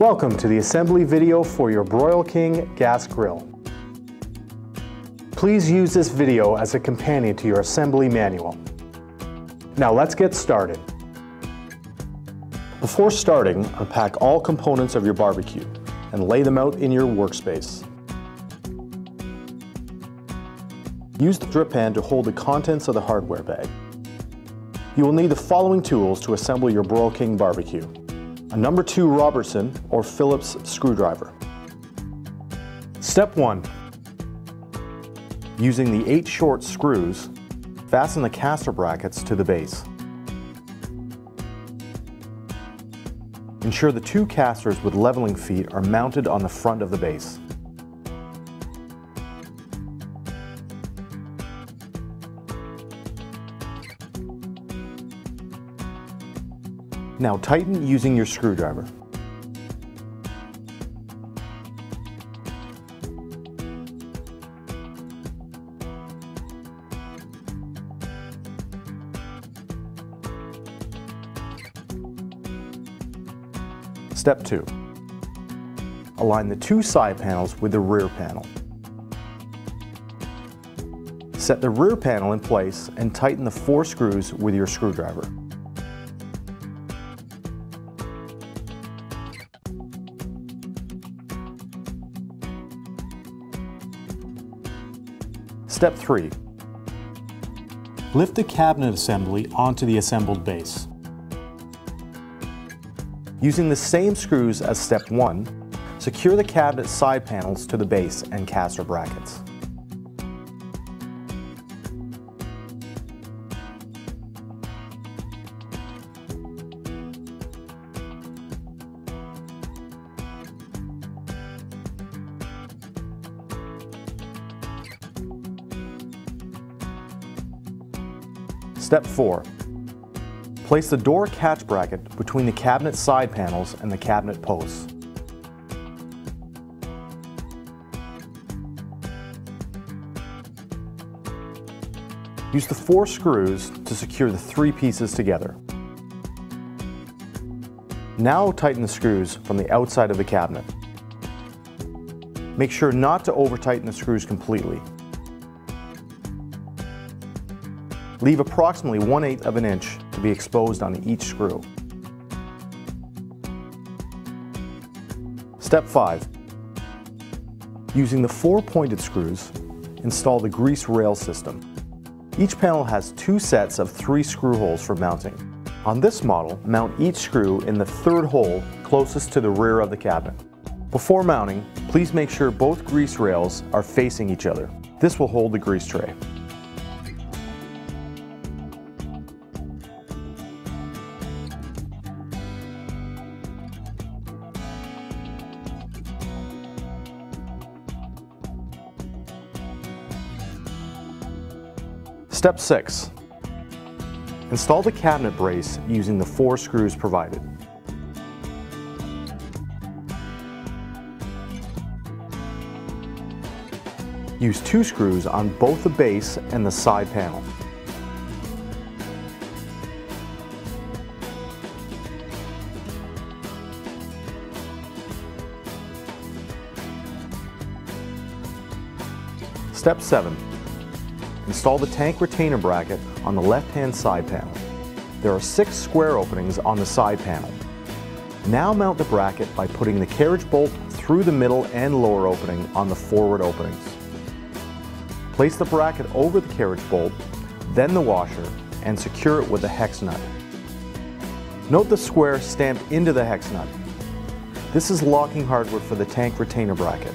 Welcome to the assembly video for your Broil King gas grill. Please use this video as a companion to your assembly manual. Now let's get started. Before starting, unpack all components of your barbecue and lay them out in your workspace. Use the drip pan to hold the contents of the hardware bag. You will need the following tools to assemble your Broil King barbecue: a number 2 Robertson or Phillips screwdriver. Step 1. Using the 8 short screws, fasten the caster brackets to the base. Ensure the 2 casters with leveling feet are mounted on the front of the base. Now tighten using your screwdriver. Step 2. Align the 2 side panels with the rear panel. Set the rear panel in place and tighten the 4 screws with your screwdriver. Step 3. Lift the cabinet assembly onto the assembled base. Using the same screws as step 1, secure the cabinet side panels to the base and caster brackets. Step 4. Place the door catch bracket between the cabinet side panels and the cabinet posts. Use the 4 screws to secure the 3 pieces together. Now tighten the screws from the outside of the cabinet. Make sure not to over-tighten the screws completely. Leave approximately 1/8 of an inch to be exposed on each screw. Step 5. Using the 4 pointed screws, install the grease rail system. Each panel has 2 sets of 3 screw holes for mounting. On this model, mount each screw in the 3rd hole closest to the rear of the cabinet. Before mounting, please make sure both grease rails are facing each other. This will hold the grease tray. Step 6. Install the cabinet brace using the 4 screws provided. Use 2 screws on both the base and the side panel. Step 7. Install the tank retainer bracket on the left-hand side panel. There are 6 square openings on the side panel. Now mount the bracket by putting the carriage bolt through the middle and lower opening on the forward openings. Place the bracket over the carriage bolt, then the washer, and secure it with a hex nut. Note the square stamped into the hex nut. This is locking hardware for the tank retainer bracket.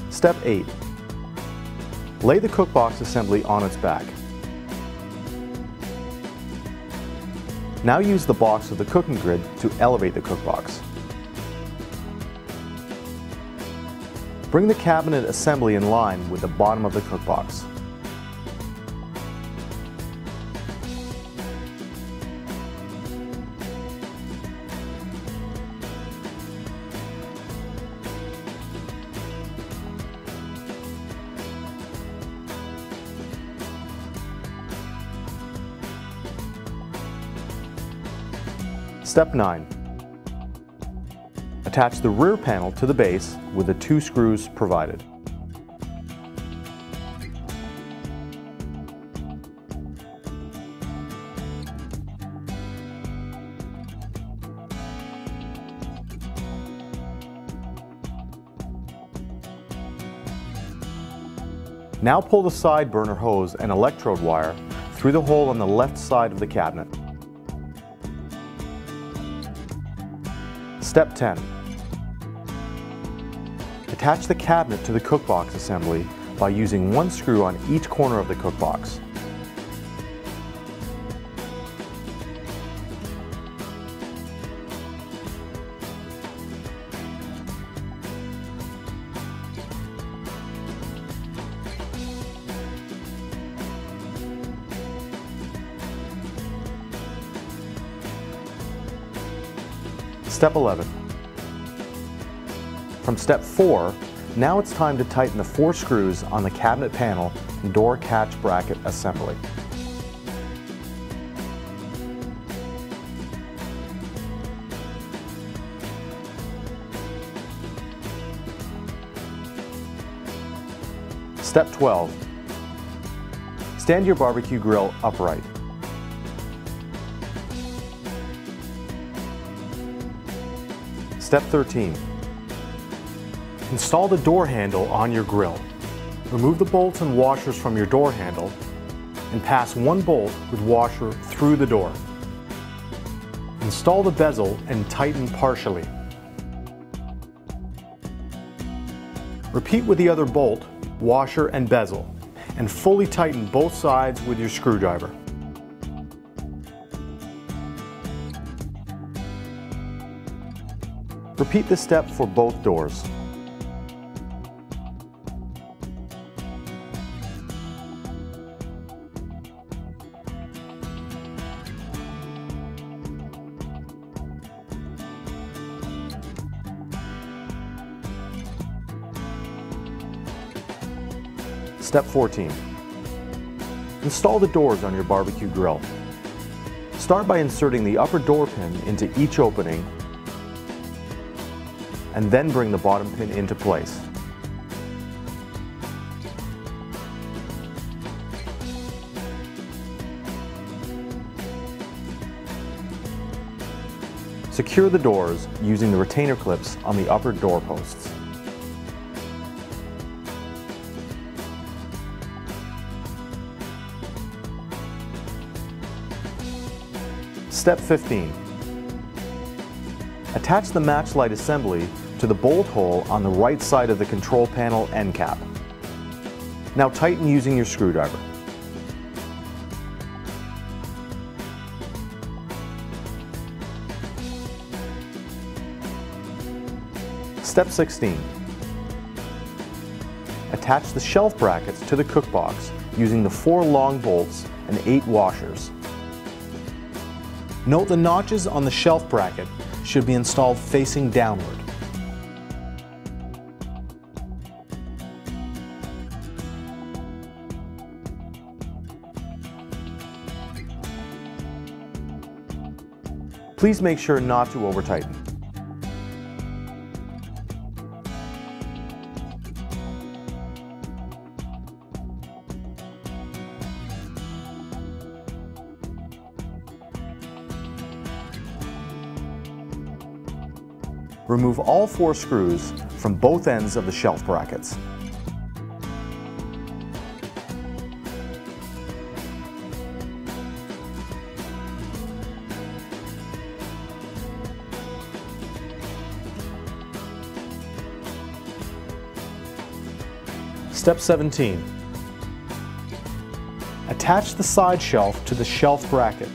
Step 8. Lay the cookbox assembly on its back. Now use the box of the cooking grid to elevate the cookbox. Bring the cabinet assembly in line with the bottom of the cookbox. Step 9. Attach the rear panel to the base with the 2 screws provided. Now pull the side burner hose and electrode wire through the hole on the left side of the cabinet. Step 10. Attach the cabinet to the cookbox assembly by using 1 screw on each corner of the cookbox. Step 11. From step 4, now it's time to tighten the 4 screws on the cabinet panel and door catch bracket assembly. Step 12. Stand your barbecue grill upright. Step 13. Install the door handle on your grill. Remove the bolts and washers from your door handle and pass 1 bolt with washer through the door. Install the bezel and tighten partially. Repeat with the other bolt, washer and bezel, and fully tighten both sides with your screwdriver. Repeat this step for both doors. Step 14. Install the doors on your barbecue grill. Start by inserting the upper door pin into each opening and then bring the bottom pin into place. Secure the doors using the retainer clips on the upper door posts. Step 15. Attach the maxlite assembly to the bolt hole on the right side of the control panel end cap. Now tighten using your screwdriver. Step 16. Attach the shelf brackets to the cookbox using the 4 long bolts and 8 washers. Note the notches on the shelf bracket should be installed facing downward. Please make sure not to over-tighten. Remove all 4 screws from both ends of the shelf brackets. Step 17. Attach the side shelf to the shelf bracket.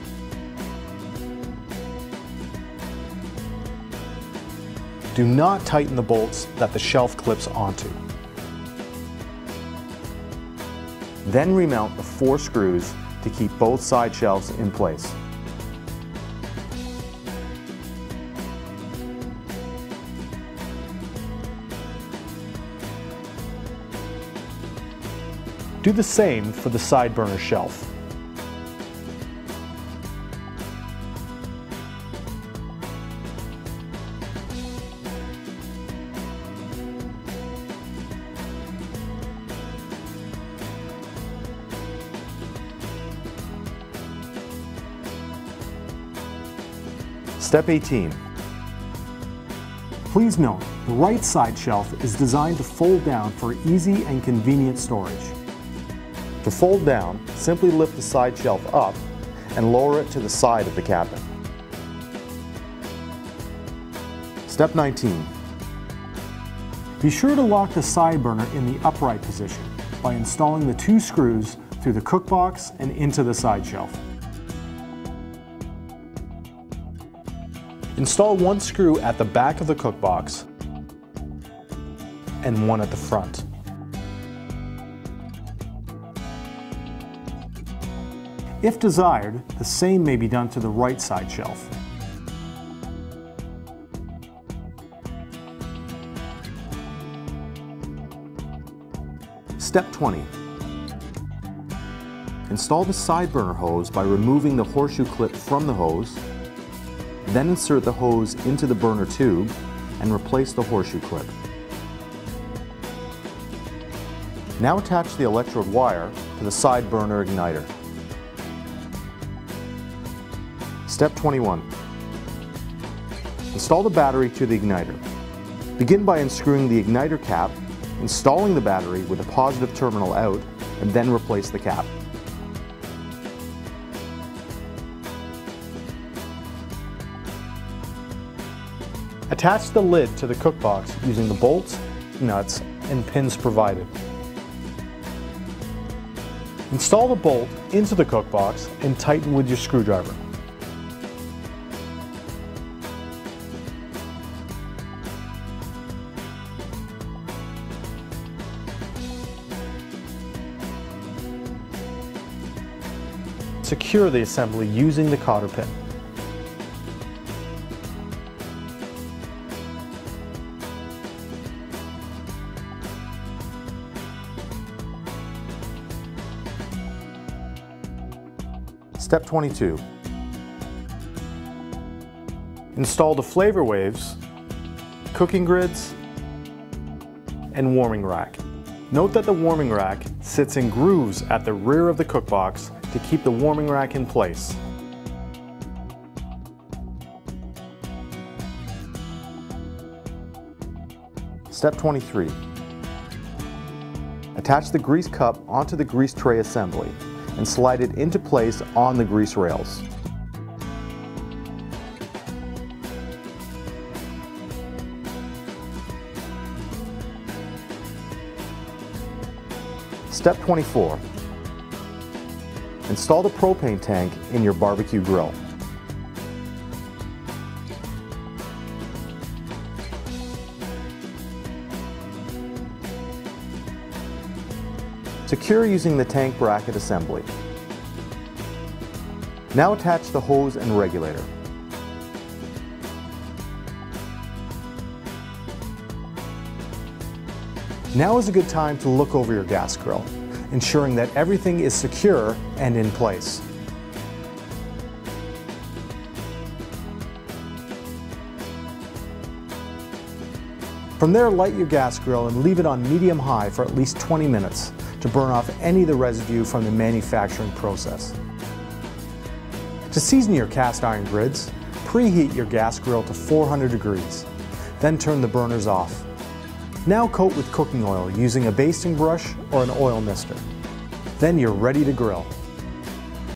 Do not tighten the bolts that the shelf clips onto. Then remount the 4 screws to keep both side shelves in place. Do the same for the side burner shelf. Step 18. Please note, the right side shelf is designed to fold down for easy and convenient storage. To fold down, simply lift the side shelf up and lower it to the side of the cabinet. Step 19. Be sure to lock the side burner in the upright position by installing the 2 screws through the cook box and into the side shelf. Install 1 screw at the back of the cook box and 1 at the front. If desired, the same may be done to the right side shelf. Step 20. Install the side burner hose by removing the horseshoe clip from the hose, then insert the hose into the burner tube and replace the horseshoe clip. Now attach the electrode wire to the side burner igniter. Step 21. Install the battery to the igniter. Begin by unscrewing the igniter cap, installing the battery with a positive terminal out, and then replace the cap. Attach the lid to the cook box using the bolts, nuts, and pins provided. Install the bolt into the cook box and tighten with your screwdriver. Secure the assembly using the cotter pin. Step 22. Install the flavor waves, cooking grids, and warming rack. Note that the warming rack sits in grooves at the rear of the cook box to keep the warming rack in place. Step 23. Attach the grease cup onto the grease tray assembly and slide it into place on the grease rails. Step 24. Install the propane tank in your barbecue grill. Secure using the tank bracket assembly. Now attach the hose and regulator. Now is a good time to look over your gas grill, ensuring that everything is secure and in place. From there, light your gas grill and leave it on medium-high for at least 20 minutes to burn off any of the residue from the manufacturing process. To season your cast iron grids, preheat your gas grill to 400 degrees, then turn the burners off. Now coat with cooking oil using a basting brush or an oil mister. Then you're ready to grill.